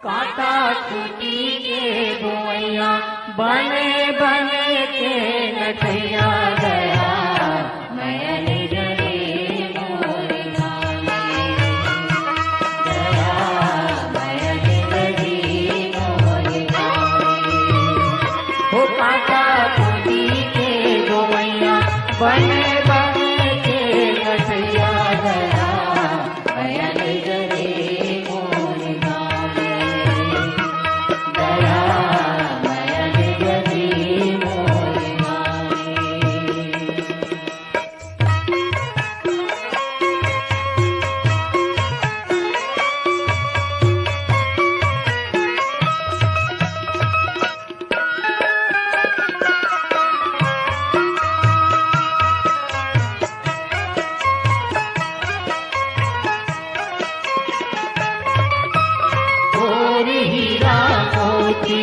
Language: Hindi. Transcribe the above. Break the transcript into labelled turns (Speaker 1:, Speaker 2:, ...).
Speaker 1: कांटा छुटी के गोवैया बने बने के नठैया गया नयन जरे मोर गाने गया नयन जरे मोर गाने। हो कांटा छुटी के गोवैया बने बने के नठैया गया नयन जरे मोर गाने गया नयन जरे मोर गाने। और हीरा मोती